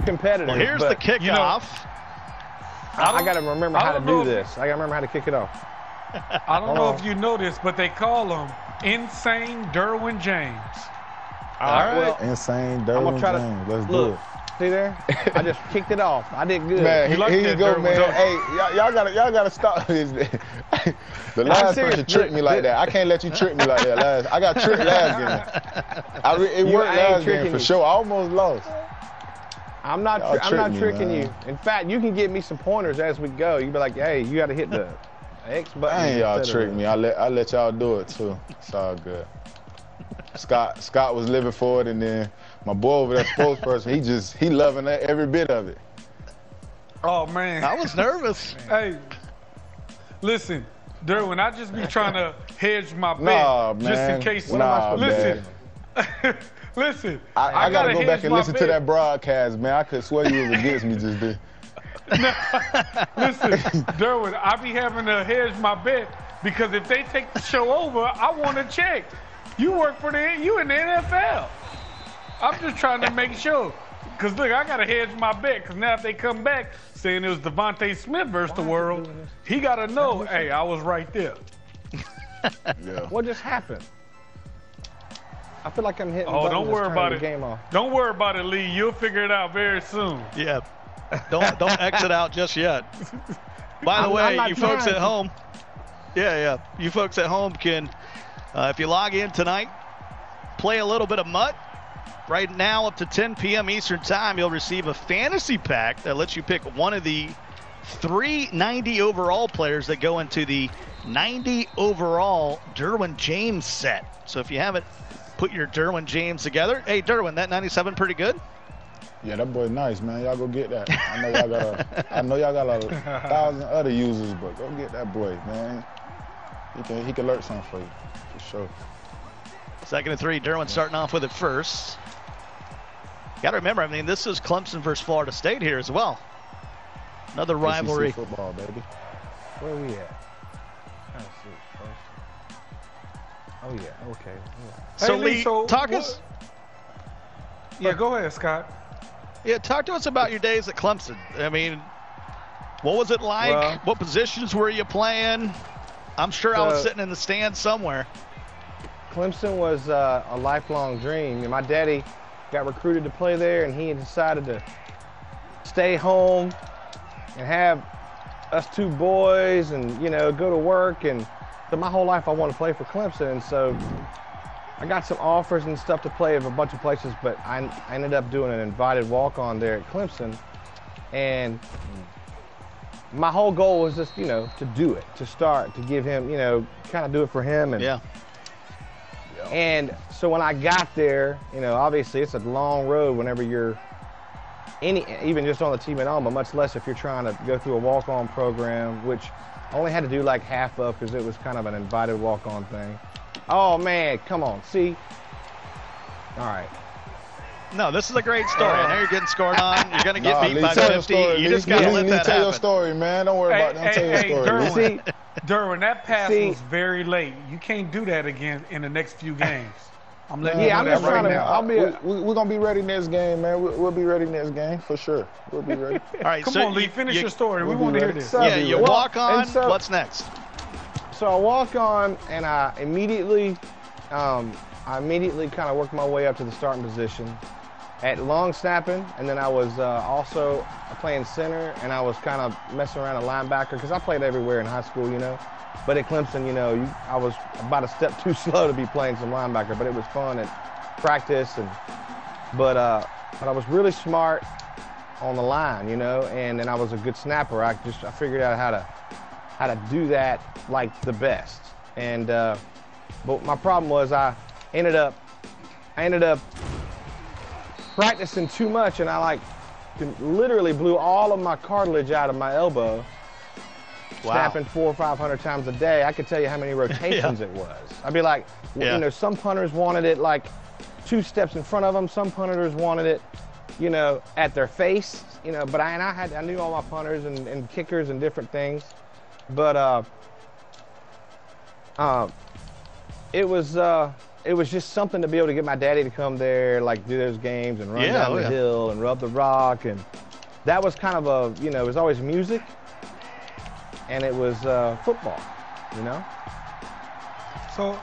competitive. Well, here's the kickoff. You know, I got to remember how to do this. I got to remember how to kick it off. I don't know if you know this, but they call him Insane Derwin James. All right. Well, Insane Derwin James. Let's do it. See there? I just kicked it off. I did good. Man, here you go, man. Hey, y'all gotta stop this. The last person tricked me like that. I can't let you trick me like that. I got tricked last game. It worked last game for sure. I almost lost. I'm not tricking you. In fact, you can give me some pointers as we go. You be like, hey, you got to hit the X button. Ain't y'all trick me. I let y'all do it too. It's all good. Scott was living for it, and then my boy over there, spokesperson, he loving every bit of it. Oh man, I was nervous. Hey, listen, Derwin, I just be trying to hedge my bet just in case. Listen, listen. I gotta go back and listen to that broadcast, man. I could swear you was against me just then. Listen, Derwin, I be having to hedge my bet because if they take the show over, I want to check. You work for you in the NFL. I'm just trying to make sure. Because, look, I got to hedge my bet. Because now if they come back saying it was DeVonta Smith versus the world, he got to know, hey, I was right there. Yeah. What just happened? I feel like I'm hitting don't worry about it. Game off. Don't worry about it, Lee. You'll figure it out very soon. Yeah. Don't exit out just yet. By the way, you folks at home, you folks at home can, if you log in tonight, play a little bit of MUT. Right now, up to 10 p.m. Eastern Time, you'll receive a fantasy pack that lets you pick one of the 3 90 overall players that go into the 90 overall Derwin James set. So if you haven't put your Derwin James together, hey, Derwin, that 97 pretty good? Yeah, that boy nice, man. Y'all go get that. I know y'all got a 1,000 other users, but go get that boy, man. He can learn something for you, for sure. 2nd and 3, Derwin starting off with it first. Got to remember, I mean, this is Clemson versus Florida State here as well. Another rivalry. SEC football, baby. Where are we at? Oh, yeah, okay. Yeah. So, Lee, talk us. Yeah, go ahead, Scott. Yeah, talk to us about your days at Clemson. I mean, what was it like? Well, what positions were you playing? I'm sure I was sitting in the stands somewhere. Clemson was a lifelong dream. My daddy got recruited to play there, and he decided to stay home and have us 2 boys and, you know, go to work. And so my whole life I wanted to play for Clemson. And so I got some offers and stuff to play at a bunch of places, but I ended up doing an invited walk-on there at Clemson. And my whole goal was just, you know, to do it, to start, to give him, you know, kind of do it for him. And yeah. And so when I got there, you know, obviously it's a long road whenever you're even just on the team at all, but much less if you're trying to go through a walk-on program, which I only had to do like half of because it was kind of an invited walk-on thing. Oh, man, come on, see? All right. No, this is a great story. I know you're getting scored on. You're going to get beat by 50. You just got to let that happen. Tell your story, man. Don't worry about it. Tell your story. Derwin, that pass was very late. You can't do that again in the next few games. I'm letting you know that right now. We're going to be ready next game, man. We'll be ready next game for sure. We'll be ready. All right, Come on, Lee, finish your story. We want to hear this. Yeah, you walk on. What's next? So I walk on, and I immediately kind of worked my way up to the starting position at long snapping, and then I was also playing center, and I was kind of messing around at linebacker because I played everywhere in high school, you know. But at Clemson, you know, I was about a step too slow to be playing some linebacker, but it was fun at practice. But I was really smart on the line, you know, and then I was a good snapper. I figured out how to do that like the best. And but my problem was I ended up practicing too much, and I literally blew all of my cartilage out of my elbow. Wow. Snapping 400 or 500 times a day. I could tell you how many rotations it was. I'd be like, you know, some punters wanted it like 2 steps in front of them. Some punters wanted it, you know, at their face. You know, but I knew all my punters and kickers and different things. But it was it was just something to be able to get my daddy to come there, like do those games and run down the hill and rub the rock, and that was kind of a, you know, it was always music, and it was football, you know. So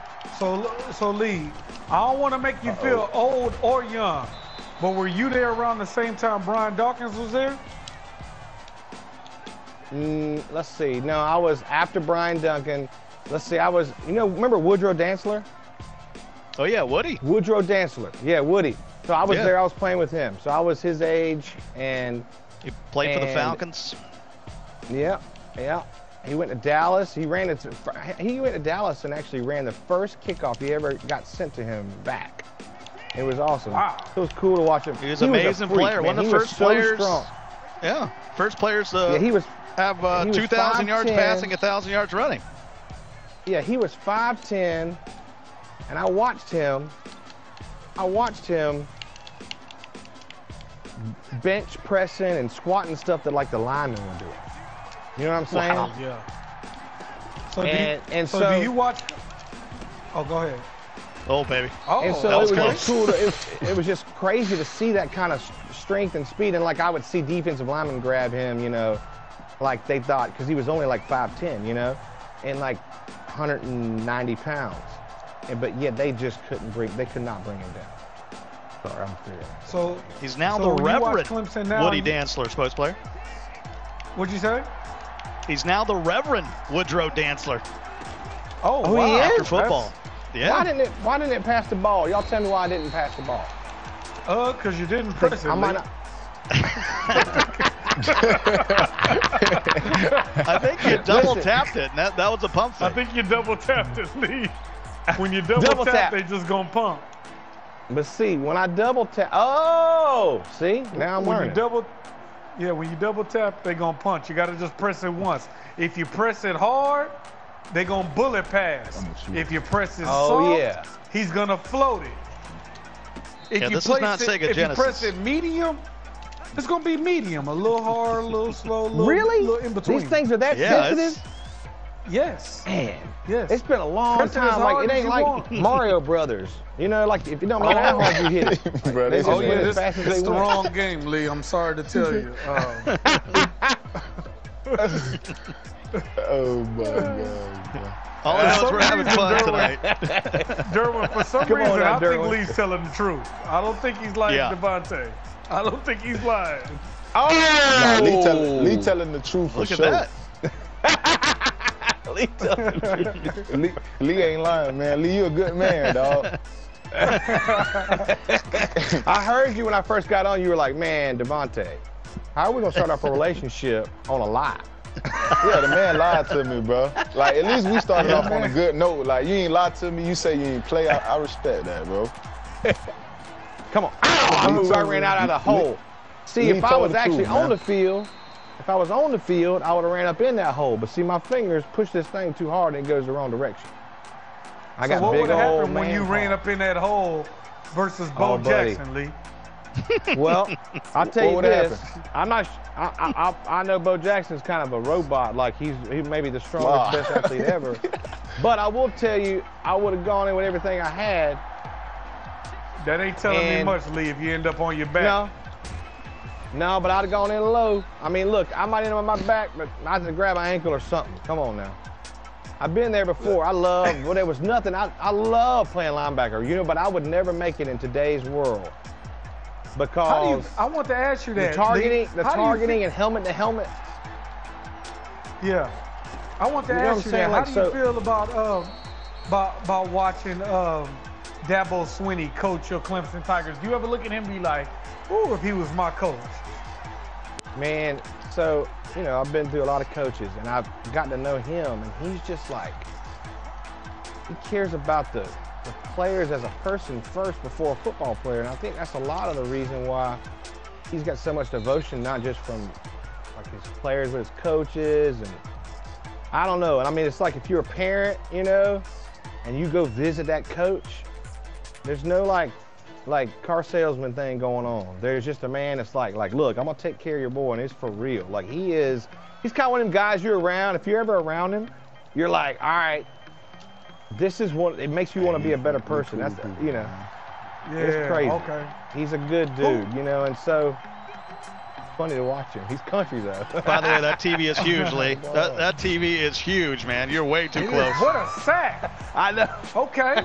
Lee, I don't want to make you feel old or young, but were you there around the same time Brian Dawkins was there? Let's see. No, I was after Brian Duncan. Let's see. I was, you know, remember Woodrow Dantzler? Oh yeah, Woody. Woodrow Dantzler. Yeah, Woody. So I was there. I was playing with him. So I was his age, and he played for the Falcons. Yeah, yeah. He went to Dallas. He went to Dallas and actually ran the first kickoff he ever got sent to him back. It was awesome. Wow. It was cool to watch him. He was an amazing player. One of the first players. Yeah, first players to have 2,000 yards passing, 1,000 yards running. Yeah, he was 5'10", and I watched him bench pressing and squatting stuff that like the linemen were doing. You know what I'm saying? Wow. Yeah. So do you watch? Oh, go ahead. Oh, baby. Oh, and so it was just cool. It was just crazy to see that kind of strength and speed. And like I would see defensive linemen grab him, you know, like they thought, because he was only like 5'10", you know, and like 190 pounds. But yet they just could not bring him down. Sorry, I'm clear. So he's now the Reverend Woody Dantzler, post player. What'd you say? He's now the Reverend Woodrow Dantzler. Oh, wow. He is? After football. Yeah. Why didn't it pass the ball? Y'all tell me why I didn't pass the ball. Because you didn't press it. I might not. I think you double tapped it, and that was a pump fake. I think you double tapped it, Lee. When you double tap, they just gonna pump. But see, when I double tap, see, now I'm learning. When you double tap, they gonna punch. You gotta just press it once. If you press it hard, they gonna bullet pass. If you press it soft, he's gonna float it. If this is not Sega Genesis. If you press it medium, it's gonna be medium. A little hard, a little slow, little in between. These things are that sensitive? Yes. Man. Yes. It's been a long time. Like it ain't like Mario Brothers. You know, like if you don't matter how hard you hit it. Like, this is the wrong game, Lee. I'm sorry to tell you. Oh my God. All I know is we're having fun tonight. Derwin, for some reason, I think Lee's telling the truth. I don't think he's lying to DeVonta. I don't think he's lying. Oh! No, Lee telling the truth for sure. Look at that. Lee ain't lying, man. Lee, you a good man, dog. I heard you when I first got on. You were like, man, DeVonta, how are we going to start off a relationship on a lie? Yeah, the man lied to me, bro. Like, at least we started off on a good note. Like, you ain't lied to me. You say you ain't play. I respect that, bro. Come on. I ran out of the hole. See, if I was actually on the field, I would have ran up in that hole. But see, my fingers push this thing too hard and it goes the wrong direction. I got what big would have old happened when you ran up in that hole versus Bo Jackson, Lee? Well, I'll tell you this. I'm not. I know Bo Jackson's kind of a robot. Like he may be the strongest, best athlete ever. But I will tell you, I would have gone in with everything I had. That ain't telling me much, Lee. If you end up on your back. No, but I'd have gone in low. I mean, look, I might end up on my back, but I had to grab my ankle or something. Come on now. I've been there before. There was nothing. I love playing linebacker, you know, but I would never make it in today's world. Because I want to ask you that. The targeting and helmet to helmet. Yeah. I want to ask you that. How do you feel about watching Dabo Swinney coach your Clemson Tigers? Do you ever look at him and be like, ooh, if he was my coach? Man, so, you know, I've been through a lot of coaches, and I've gotten to know him, and he's just like, he cares about the players as a person first before a football player, and I think that's a lot of the reason why he's got so much devotion, not just from like his players, but his coaches, and I don't know. And I mean, it's like if you're a parent, you know, and you go visit that coach, there's no like car salesman thing going on. There's just a man that's like, look, I'm gonna take care of your boy, and it's for real. Like he's kind of one of them guys you're around. If you're ever around him, you're like, all right, this is what it makes you want to be a better person. That's you know, Yeah, it's crazy. okay. He's a good dude, you know, and so it's funny to watch him. He's country though. By the way, that TV is huge, Lee. That TV is huge, man. You're way too close. What a sack! I know. Okay.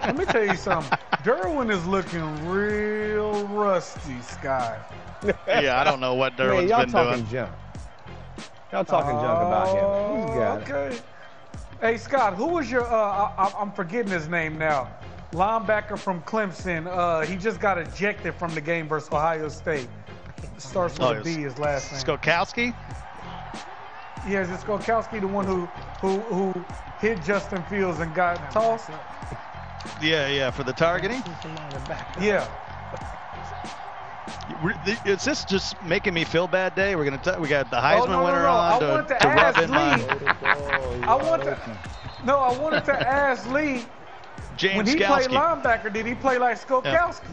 Let me tell you something. Derwin is looking real rusty, Scott. Yeah, I don't know what Derwin's y'all been talking doing. junk. Y'all talking junk about him. He's got it. Okay. Hey, Scott, who was your, I'm forgetting his name now, linebacker from Clemson. He just got ejected from the game versus Ohio State. Starts with a B, his last name. Skokowski? Yeah, is it Skokowski, the one who hit Justin Fields and got tossed? Yeah, for the targeting? Yeah. Is this just making me feel bad day? We got the Heisman winner no. on I wanted to to rub ask in my I wanted to ask Lee, James when he played linebacker, did he play like Skokowski?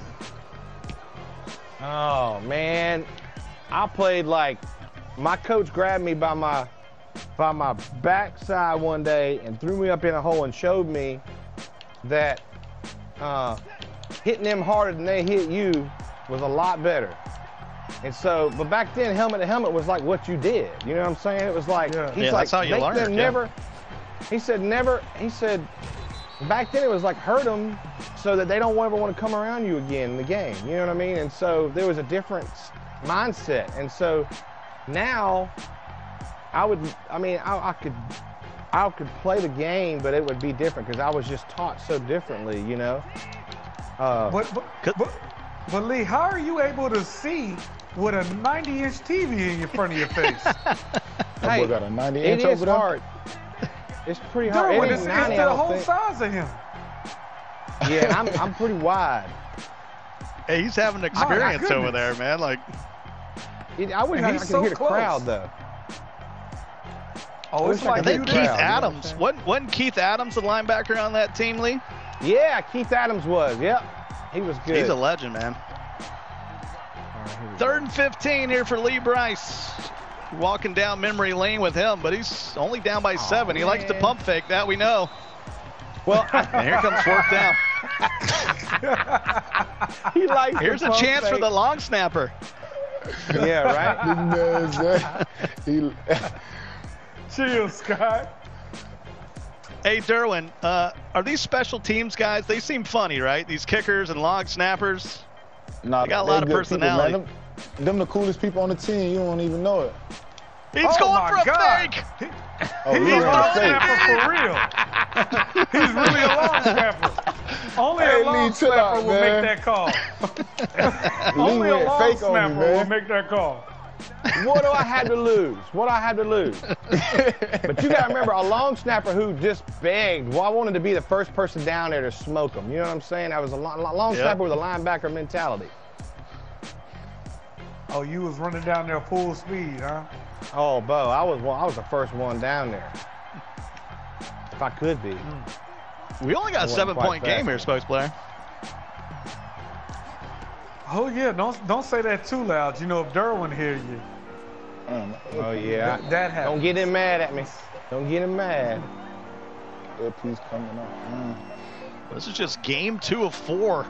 Oh man, I played like my coach grabbed me by my backside one day and threw me up in a hole and showed me that hitting them harder than they hit you was a lot better. And so, but back then, helmet to helmet was like what you did. You know what I'm saying? It was like he's like, that's how you make learn. them never. He said never. He said back then it was like hurt them so that they don't ever want to come around you again in the game. You know what I mean? And so there was a different mindset. And so now I could play the game, but it would be different because I was just taught so differently. You know. But Lee, how are you able to see with a 90-inch TV in front of your face? Hey, got a 90-inch it is over there? hard. It's pretty hard. Dude, It it's ain't the 90, I don't whole think. size of him. Yeah, I'm pretty wide. Hey, he's having an experience over there, man. Like, I wish I could hear the crowd though. Oh, it's like I think Keith Adams. Wasn't Keith Adams the linebacker on that team, Lee? Yeah, Keith Adams was. Yep, he was good. He's a legend, man. Third and 15 here for Lee Brice. Walking down memory lane with him, but he's only down by 7. He likes to pump fake, that we know. Well, and here comes fourth down. He likes. Here's a chance for the long snapper. Yeah, right. Chill, Scott. Hey, Derwin, are these special teams guys? They seem funny, right? These kickers and long snappers. Nah, they got a lot of personality. People, them the coolest people on the team. You don't even know it. He's going for a fake. He's a long snapper for real. He's really a long snapper. Only a long snapper will make that call. Only a long snapper will make that call. What do I have to lose? What I have to lose? But you got to remember, a long snapper who just begged. Well, I wanted to be the first person down there to smoke them. You know what I'm saying? I was a long snapper with a linebacker mentality. Oh, you was running down there full speed, huh? Oh, Bo, I was the first one down there. If I could be. We only got a 7-point game here, Spokes Blair. Oh yeah, don't say that too loud. You know, if Derwin hear you. Oh yeah, that happens. Don't get him mad at me. Don't get him mad. Earpiece coming up. This is just game 2 of 4.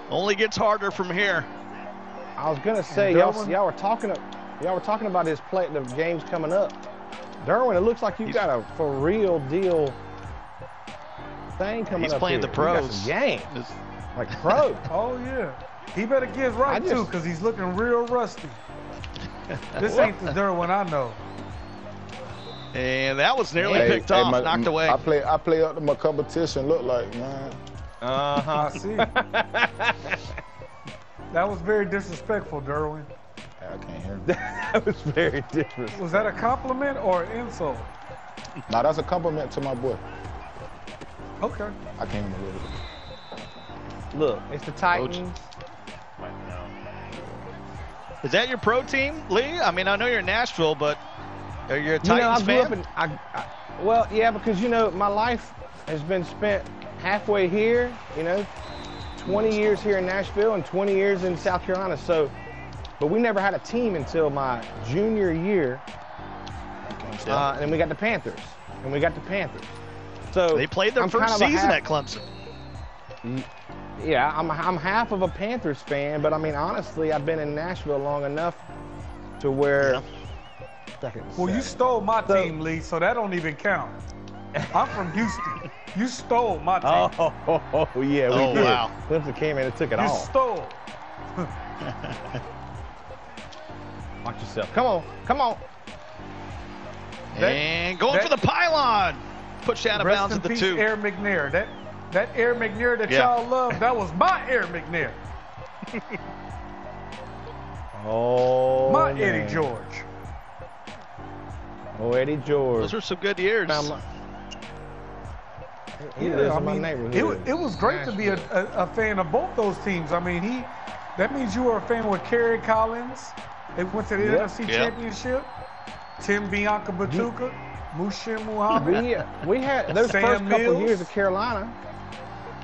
Only gets harder from here. I was gonna say y'all were talking about the games coming up. Derwin, it looks like you got a for real deal thing coming up. He's playing here. the pros. You got some games. Like pros. Oh yeah. He better get right too, because he's looking real rusty. This ain't the Derwin I know. And that was nearly picked off, knocked away. I play up to my competition, look like, man. I see. That was very disrespectful, Derwin. I can't hear you. That was very disrespectful. Was that a compliment or an insult? Nah, that's a compliment to my boy. Okay. I can't even believe it. Look, it's the Titans. Is that your pro team, Lee? I mean, I know you're in Nashville, but are you a Titans fan? Well, yeah, because, you know, my life has been spent halfway here, you know, 20 years here in Nashville and 20 years in South Carolina. So, but we never had a team until my junior year. And then we got the Panthers. So they played their first season at Clemson. Yeah, I'm half of a Panthers fan, but I mean, honestly, I've been in Nashville long enough to where. Yeah. Well, you stole my team, Lee, so that don't even count. I'm from Houston. You stole my team. Oh yeah, we did. Wow. Clemson came in and took it all. You stole. Watch yourself. Come on, come on. And going for the pylon. Pushed out of bounds at the 2. Air McNair. That Air McNair that y'all love, that was my Air McNair. My Eddie George. Oh, Eddie George. Those were some good years. He lives in my neighborhood. It was great to be a fan of both those teams. I mean, that means you were a fan with Kerry Collins. They went to the NFC Championship. Tim Bianca Batuka, Mushim Muhammad. We had those first couple years of Carolina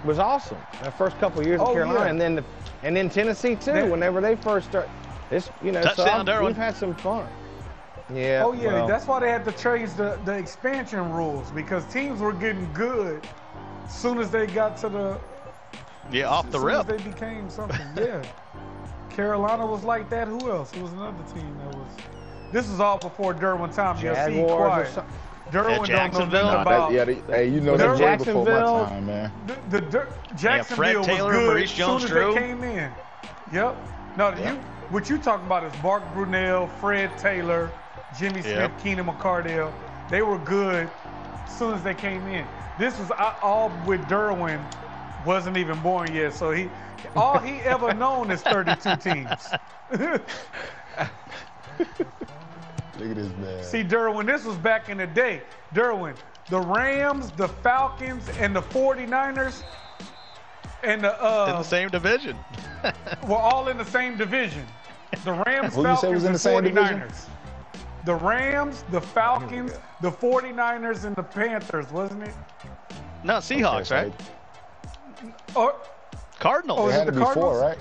was awesome. The first couple years of Carolina, and then Tennessee too. Whenever they first started, touchdown, Derwin. We've had some fun. Yeah. Oh yeah, that's why they had to change the expansion rules, because teams were getting good as soon as they got to the off the rip. As they became something. Yeah. Carolina was like that. Who else? It was another team that was. This is all before Derwin time. Jaguars. Derwin don't know nothing about. You know that way before my time, man. Jacksonville Fred Taylor, was good Maurice Jones as soon as they came in. Yep. No, what you talking about is Mark Brunell, Fred Taylor, Jimmy Smith, Keenan McCardell. They were good as soon as they came in. This was all with Derwin. Wasn't even born yet, so all he ever known is 32 teams. Look at this man. See, Derwin, this was back in the day. Derwin, the Rams, the Falcons, and the 49ers, and the in the same division. were all in the same division. The Rams, Who Falcons, you say was in the and same 49ers. division? The Rams, the Falcons, the 49ers, and the Panthers, wasn't it? No, Seahawks, right? Or Cardinals. It had to be Cardinals? 4, right?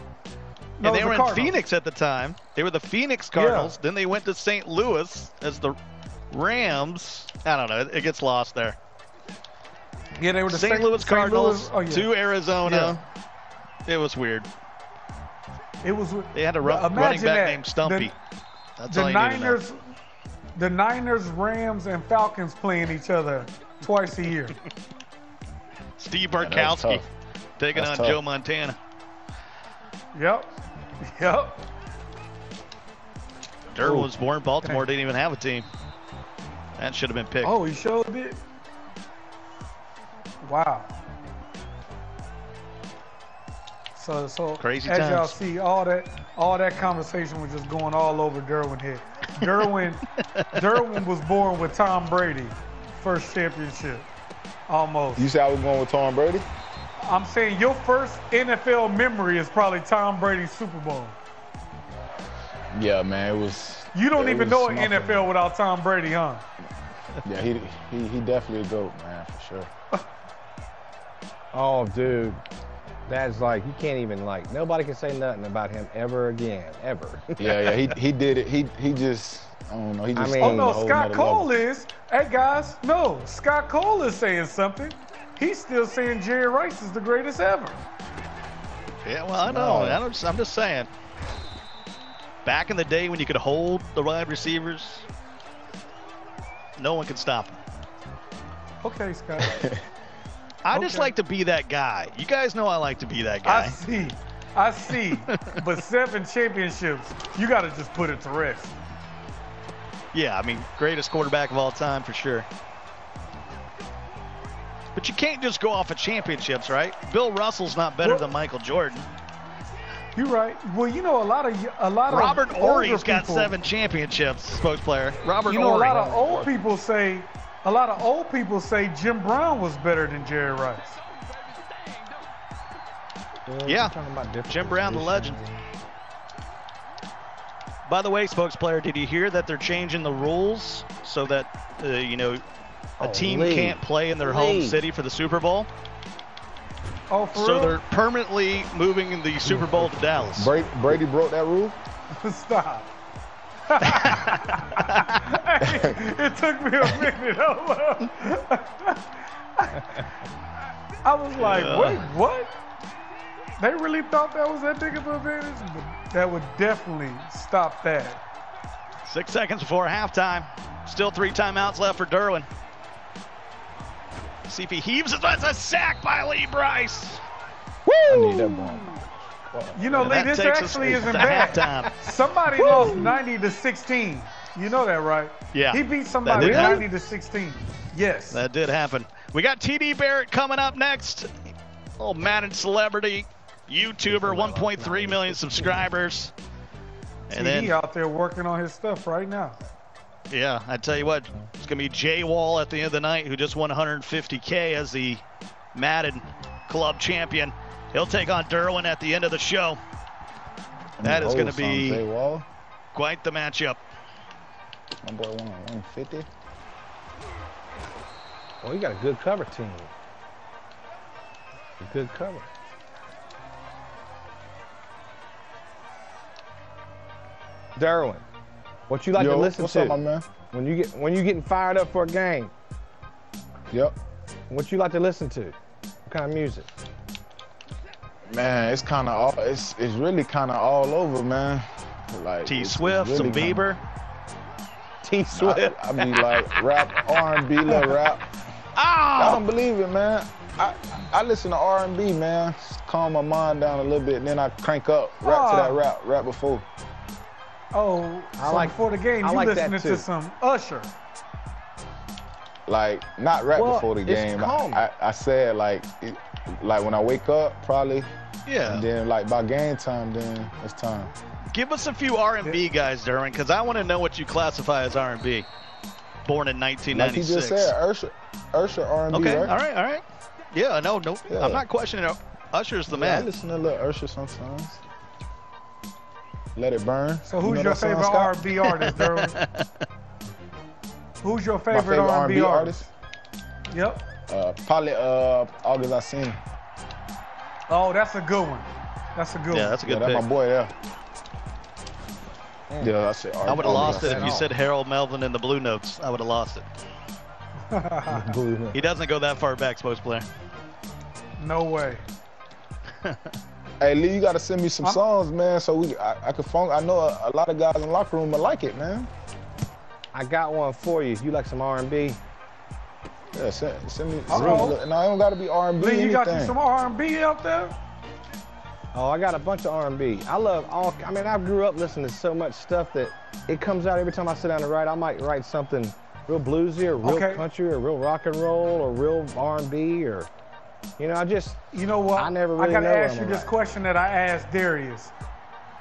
And they were in Phoenix at the time. They were the Phoenix Cardinals. Yeah. Then they went to St. Louis as the Rams. I don't know. It gets lost there. Yeah, they were the St. Louis Cardinals to Arizona. Yeah. It was weird. It was. They had a running back named Stumpy. That's all you need to know. The Niners, Rams, and Falcons playing each other twice a year. Steve Bartkowski taking on Joe Montana. Yep. Derwin was born in Baltimore, didn't even have a team. That should have been picked. Oh, he sure did. Wow. So crazy as times. y'all see, all that conversation was just going all over Derwin here. Derwin was born with Tom Brady, first championship, almost. You said I was going with Tom Brady? I'm saying your first NFL memory is probably Tom Brady's Super Bowl. Yeah, man, it was. You don't even know an NFL without Tom Brady, huh? Yeah, he definitely a GOAT, man, for sure. Oh, dude. That's like, you can't even, nobody can say nothing about him ever again, ever. Yeah, he did it. He just, I don't know. He just. Oh, no, Scott Cole is. Hey, guys, no, Scott Cole is saying something. He's still saying Jerry Rice is the greatest ever. Yeah, well, I know. I'm just saying. Back in the day when you could hold the wide receivers, no one could stop them. Okay, Scott. I just like to be that guy. You guys know I like to be that guy. I see. But 7 championships, you got to just put it to rest. Yeah, I mean, greatest quarterback of all time for sure. But you can't just go off of championships, right? Bill Russell's not better than Michael Jordan. You're right. Well, you know, a lot of Robert Ory's got 7 championships, spokesplayer. Robert Ory. A lot of old people say Jim Brown was better than Jerry Rice. Yeah, Jim Brown, the legend. By the way, spokesplayer, did you hear that they're changing the rules so that, a team can't play in their home city for the Super Bowl? Oh, for so real? They're permanently moving the Super Bowl to Dallas. Brady broke that rule? Stop. It took me a minute. Hold on. I was like, wait, what? They really thought that was that big of an advantage? But that would definitely stop that. 6 seconds before halftime. Still 3 timeouts left for Derwin. See if he heaves it. That's a sack by Lee Brice. Woo! I need that ball. You know, Lee, this actually isn't bad. Somebody lost 90-16. You know that, right? Yeah. He beat somebody 90-16. Yes. That did happen. We got TD Barrett coming up next. Old Madden celebrity, YouTuber, 1.3 million subscribers. And TD out there working on his stuff right now. Yeah, I tell you what, it's going to be Jay Wall at the end of the night, who just won $150K as the Madden club champion. He'll take on Derwin at the end of the show. That is going to be quite the matchup. My boy won 150. Oh, you got a good cover team. A good cover. Derwin, what you like to listen what's to? Up, my man? When you getting fired up for a game? Yep. What you like to listen to? What kind of music? Man, it's kind of all. It's really kind of all over, man. Like T Swift, really some Bieber. T Swift. I be like rap, R&B, little rap. I don't believe it, man. I listen to R&B, man. Just calm my mind down a little bit, and then I crank up rap to that rap before. Oh, so before the game, you listening to some Usher. Like, not rap before the game. I said, like when I wake up, probably. Yeah. And then, like, by game time, then it's time. Give us a few R&B guys, Derwin, because I want to know what you classify as R&B. Born in 1996. Like he just said, Usher R&B, okay, right? all right. Yeah, no, yeah. I'm not questioning Usher's the man. I listen to a little Usher sometimes. Let It Burn. So who's your favorite R&B artist, Derwin? Who's your favorite R&B artist? Yep. Probably August Alsina. Oh, that's a good one. That's a good one. Yeah, that's a good pick. That's my boy, yeah. Yeah, that's it. I would have lost it if you said Harold Melvin and the Blue Notes. I would have lost it. He doesn't go that far back, Sports Player. No way. Hey, Lee, you got to send me some songs, man, so I can phone. I know a lot of guys in the locker room will like it, man. I got one for you. You like some R&B? Yeah, send me. No, it don't got to be R&B. Lee, you got you some R&B out there? Oh, I got a bunch of R&B. I love all. I mean, I grew up listening to so much stuff that it comes out every time I sit down to write. I might write something real bluesy or real country or real rock and roll or real R&B or, you know, I just. You know what? I never really I gotta ask you this question that I asked Darius.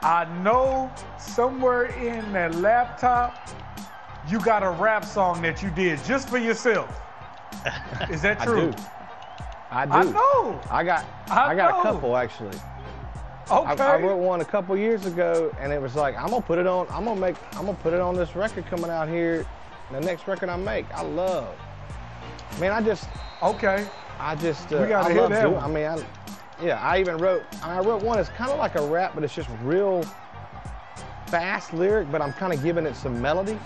I know somewhere in that laptop you got a rap song that you did just for yourself. Is that true? I do. I know. I got a couple actually. Okay. I wrote one a couple years ago, and it was like, I'm gonna put it on this record coming out here, the next record I make. I love. Man, I just. We gotta hear that one. I mean, I wrote one that's kind of like a rap, but it's just real fast lyric, but I'm kind of giving it some melody,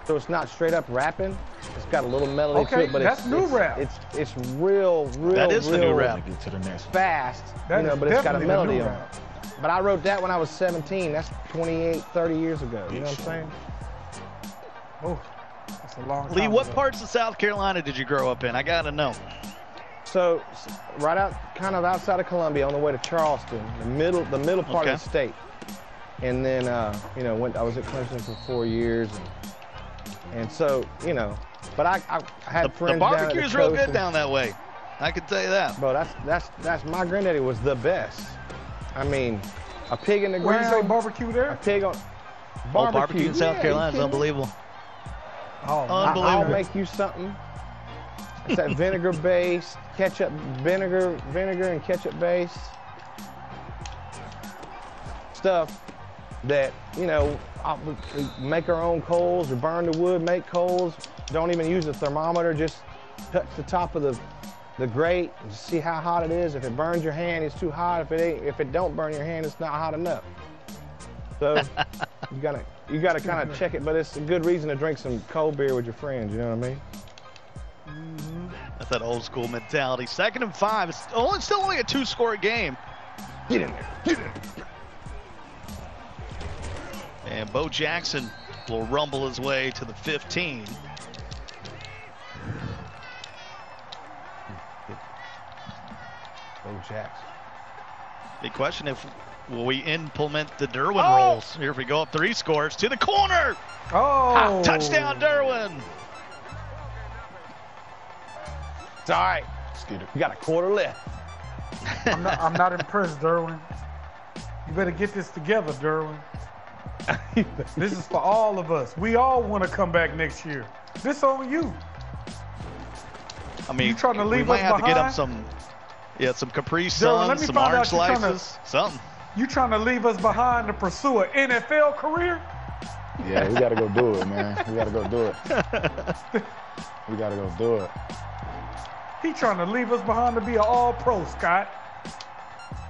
so it's not straight up rapping. It's got a little melody to it, but that's new rap. It's real. That is the new rap. Fast, but it's got a melody on it. But I wrote that when I was 17. That's 28, 30 years ago. You know what I'm saying? Oh, that's a long time Lee, what ago. parts of South Carolina did you grow up in? I gotta know. So, right out, kind of outside of Columbia, on the way to Charleston, the middle part of the state. And then, I was at Clemson for 4 years, and so, but I had friends down at the coast. The barbecue's real good down that way. I can tell you that. Bro, that's my granddaddy was the best. I mean, a pig in the ground. Where you say barbecue there? A pig on barbecue in South Carolina is unbelievable. Oh, unbelievable. I'll make you something. It's that vinegar based, ketchup, vinegar and ketchup based stuff that, we make our own coals or burn the wood, make coals. Don't even use a thermometer, just touch the top of the grate and see how hot it is. If it burns your hand, it's too hot. If it don't burn your hand, it's not hot enough. So you gotta kind of check it, but it's a good reason to drink some cold beer with your friends, you know what I mean? That's that old school mentality. 2nd and 5. It's still only a 2-score game. Get in there. Get in there. And Bo Jackson will rumble his way to the 15. Bo Jackson. Big question will we implement the Derwin rules? Here we go up 3 scores to the corner. Oh, Touchdown, Derwin. It's all right. You got a quarter left. I'm not impressed, Derwin. You better get this together, Derwin. This is for all of us. We all want to come back next year. This on you. I mean, you trying to leave we might us have behind? to get him some Capri Suns, some orange slices, something. You trying to leave us behind to pursue an NFL career? Yeah, we got to go do it, man. We got to go do it. We got to go do it. He trying to leave us behind to be an all-pro, Scott.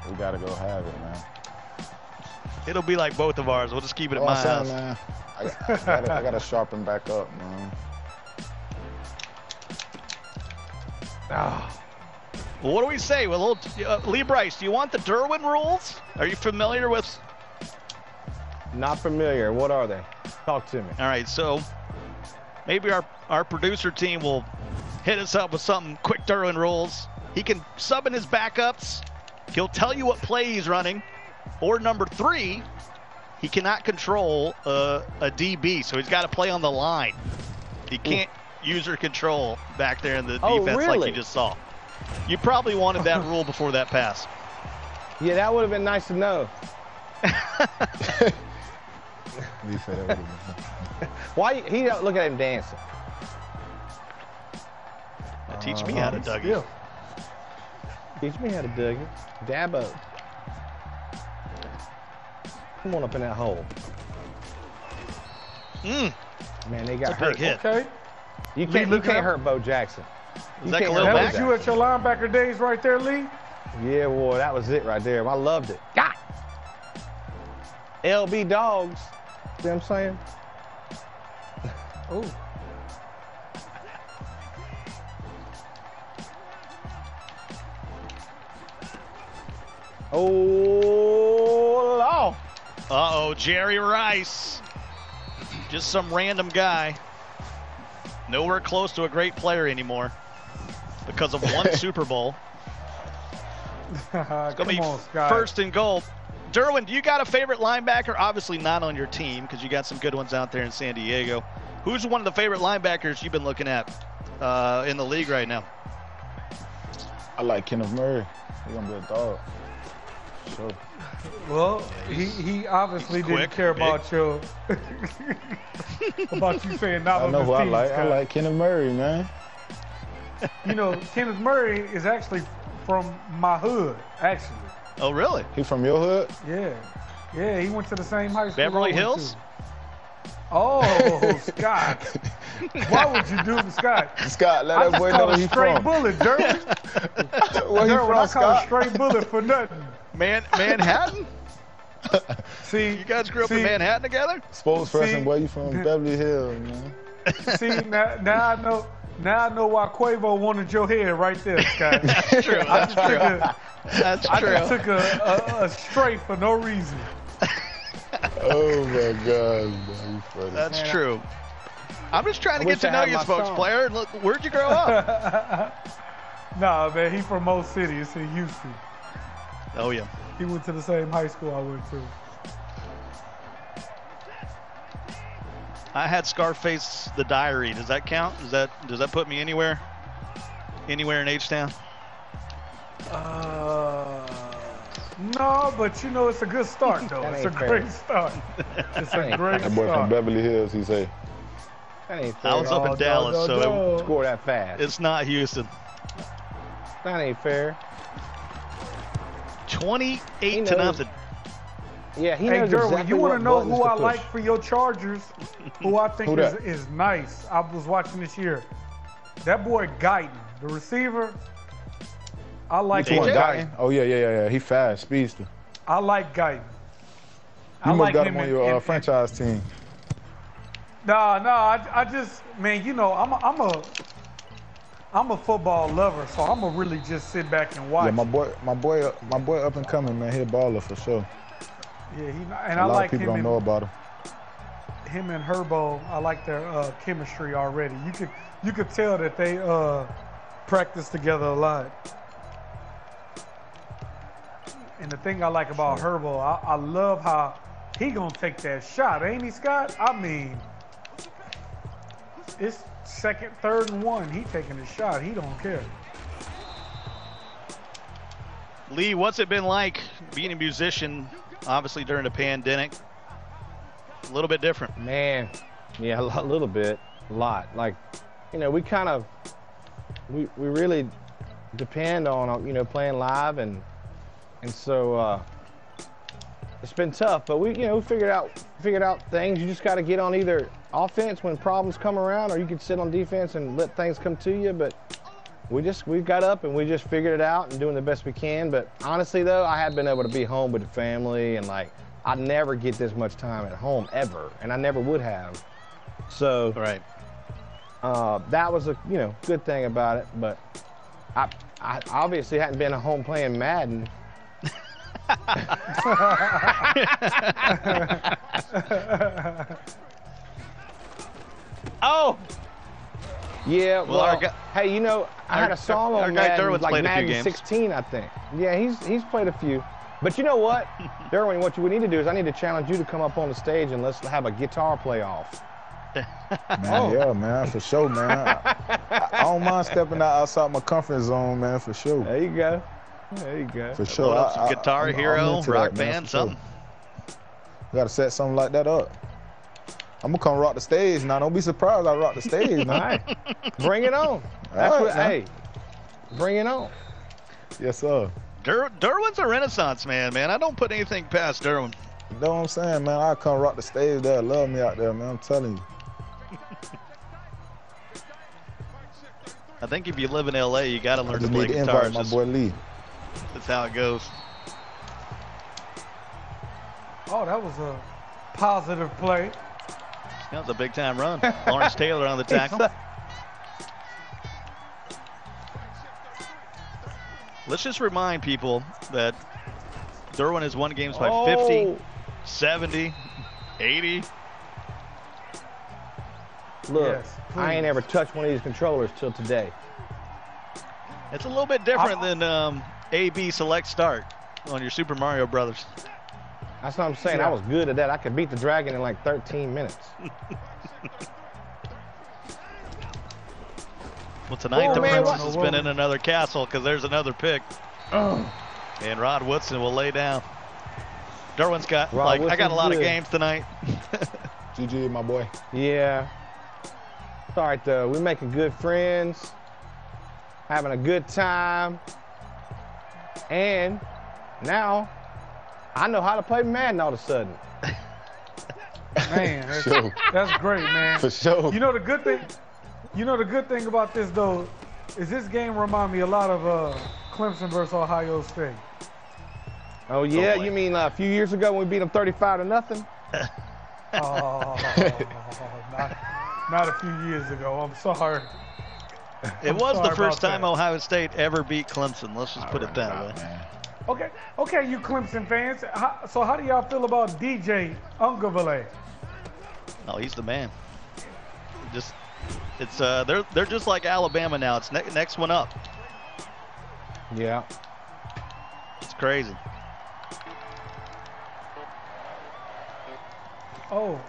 We got to go have it, man. It'll be like both of ours. We'll just keep it at my house. Man. I got to sharpen back up, man. Well, what do we say? Well, Lee Brice, do you want the Derwin rules? Are you familiar with? Not familiar. What are they? Talk to me. All right, so maybe our producer team will hit us up with something quick Derwin rules. He can sub in his backups. He'll tell you what play he's running. Or number 3, he cannot control a DB, so he's got to play on the line. He can't user control back there in the defense like you just saw. You probably wanted that rule before that pass. Yeah, that would have been nice to know. Why he don't look at him dancing? Now teach me how to Dougie. Teach me how to Dougie. Dabo. Come on up in that hole. Man, they got hurt. Big hit. Okay. You can't hurt Bo Jackson. Is that Khalil That Mack? was you at your linebacker days right there, Lee? Yeah, boy, that was it right there. I loved it. God. LB dogs. See what I'm saying? Oh. Oh, Lord. Uh-oh, Jerry Rice. Just some random guy. Nowhere close to a great player anymore because of one Super Bowl. It's going to be first and goal. Derwin, do you got a favorite linebacker? Obviously not on your team because you got some good ones out there in San Diego. Who's one of the favorite linebackers you've been looking at in the league right now? I like Kenneth Murray. He's going to be a dog. Sure. Well, he obviously didn't care about your about you saying not on his team. I know who I like Kenneth Murray, man. You know, Kenneth Murray is actually from my hood, actually. Oh, really? He from your hood? Yeah. Yeah, he went to the same high school. Beverly Hills? Oh, Scott. Why would you do Scott? Scott, let that boy know where he's from. Straight bullet, Derwin. Where he from, Scott? I call a straight bullet for nothing. Manhattan? See, you guys grew up in Manhattan together? Sports person, boy, you from Beverly Hills, man. See, now I know why Quavo wanted your head right there, Scott. That's true. That's true. I just took a straight for no reason. Oh my God, man, that's true. I'm just trying to get to know you, folks, player. Look, where'd you grow up? Nah, man, he from Mo City. It's in Houston. Oh yeah. He went to the same high school I went to. I had Scarface the Diary. Does that count? Does that put me anywhere? Anywhere in H-Town? No, but you know it's a good start though. It's a great start. It's a great start. That boy from Beverly Hills, he say. I was up in Dallas, so it score that fast. It's not Houston. That ain't fair. 28-0. Yeah, he knows Derwin, exactly you want to know who I push. like for your Chargers? Who I think is nice. I was watching this year. That boy Guyton, the receiver. I like Guyton. Oh yeah. He fast, speedster. I like Guyton. You must got him on your franchise team. Nah. I just, man, you know, I'm a football lover, so I'm gonna really just sit back and watch. Yeah, my boy up and coming, man. He a baller for sure. Yeah, and I like him. A lot of people don't know about him. Him and Herbo, I like their chemistry already. You could tell that they practice together a lot. And the thing I like about Herbo, I love how he gonna take that shot, ain't he, Scott? I mean, it's 2nd, 3rd, and 1. He taking the shot. He don't care. Lee, what's it been like being a musician, obviously during the pandemic? A little bit different. Man, yeah, a little bit, a lot. Like, you know, we really depend on, you know, playing live, and so it's been tough. But we figured out things. You just got to get on either offense when problems come around, or you can sit on defense and let things come to you. But we got up and we just figured it out and doing the best we can. But honestly, though, I have been able to be home with the family, and like, I never get this much time at home ever, and I never would have. So right. That was a good thing about it. But I obviously hadn't been at home playing Madden. Oh. Yeah, well, hey, I had a song on Madden, like Madden 16, I think. Yeah, he's played a few. But you know what, Derwin, what we need to do is I need to challenge you to come up on the stage and let's have a guitar playoff. Man, yeah, man, for sure, man. I don't mind stepping outside my comfort zone, man, for sure. There you go. There you go. For sure. Load up some Guitar Hero, Rock Band, something. Sure. We got to set something like that up. I'm going to come rock the stage now. Don't be surprised I rock the stage, man. All right. Bring it on. Hey, bring it on. Yes, sir. Derwin's a renaissance man. I don't put anything past Derwin. You know what I'm saying, man? I come rock the stage there. Love me out there, man. I'm telling you. I think if you live in L.A., you got to learn to play guitar. guitar. Invite my boy Lee. That's how it goes. Oh, that was a positive play. That was a big-time run. Lawrence Taylor on the tackle. Let's just remind people that Derwin has won games by 50, 70, 80. Look, yes, I ain't ever touched one of these controllers till today. It's a little bit different than A-B select start on your Super Mario Brothers. That's what I'm saying. Yeah. I was good at that. I could beat the dragon in like 13 minutes. Well, tonight the princess has been in another castle because there's another pick. And Rod Woodson will lay down. Derwin's got, I got a lot of games tonight. GG, my boy. Yeah. It's all right, though. We're making good friends, having a good time. And now I know how to play Madden all of a sudden. Man, that's great, man. For sure. You know the good thing about this though is this game remind me a lot of Clemson versus Ohio State. Oh yeah, you mean a few years ago when we beat them 35-0? Oh, not a few years ago. I'm sorry. It was the first time Ohio State ever beat Clemson. Let's just put it that way. Okay, you Clemson fans. So how do y'all feel about DJ Ungavale? Oh, he's the man. They're just like Alabama now. It's next one up. Yeah. It's crazy. Oh.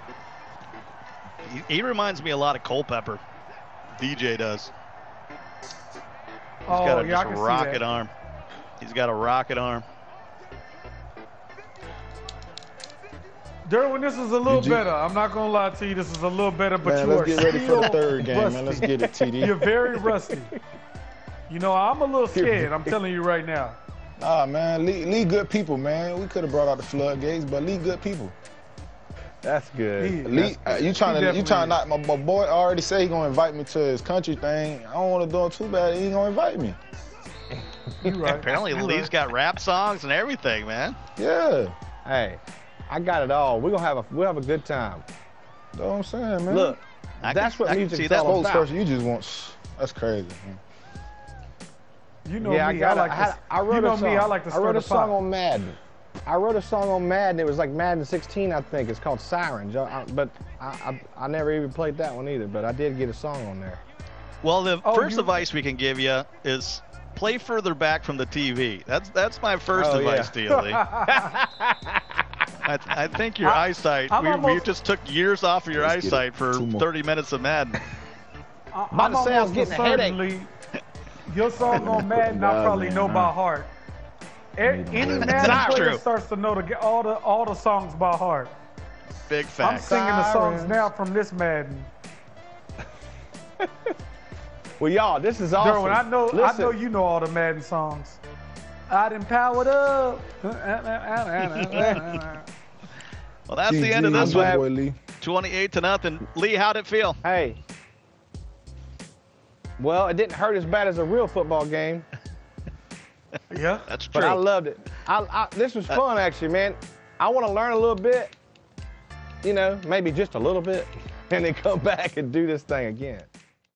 He reminds me a lot of Culpepper. DJ does. He's got a rocket arm. He's got a rocket arm. Derwin, this is a little better. I'm not going to lie to you. This is a little better, but you are still let's get ready for the third game, man. Let's get it, TD. You're very rusty. I'm a little scared. I'm telling you right now. Ah, man. Lee good people, man. We could have brought out the floodgates, but Lee good people. That's good. Lee, you trying to knock my boy already say he gonna invite me to his country thing. I don't want to do it too bad. He ain't gonna invite me. You right. Apparently, Lee's got rap songs and everything, man. Yeah. Hey, I got it all. We'll have a good time. You know what I'm saying, man? Look, that's what music is all about. Person, you just want. That's crazy, man. You know yeah, me. I like to. I wrote you know a song. me. I like to I wrote stir a the song pot. on Madden. I wrote a song on Madden. It was like Madden 16, I think. It's called Sirens. But I never even played that one either. But I did get a song on there. Well, the first advice we can give you is play further back from the TV. That's my first advice to you, Lee. I think your eyesight. We just took years off of your eyesight for 30 minutes of Madden. I'm about to say I was getting a headache. Your song on Madden, I probably know by heart. Any Madden player starts to know all the songs by heart. Big fact. I'm singing the songs now from this Madden. Well, y'all, this is awesome. Derwin, I know you know all the Madden songs. I done powered up. Well, that's the end of this one. 28-0. Lee, how'd it feel? Hey. Well, it didn't hurt as bad as a real football game. Yeah, that's true. But I loved it. This was fun, actually, man. I want to learn a little bit, maybe just a little bit, and then come back and do this thing again.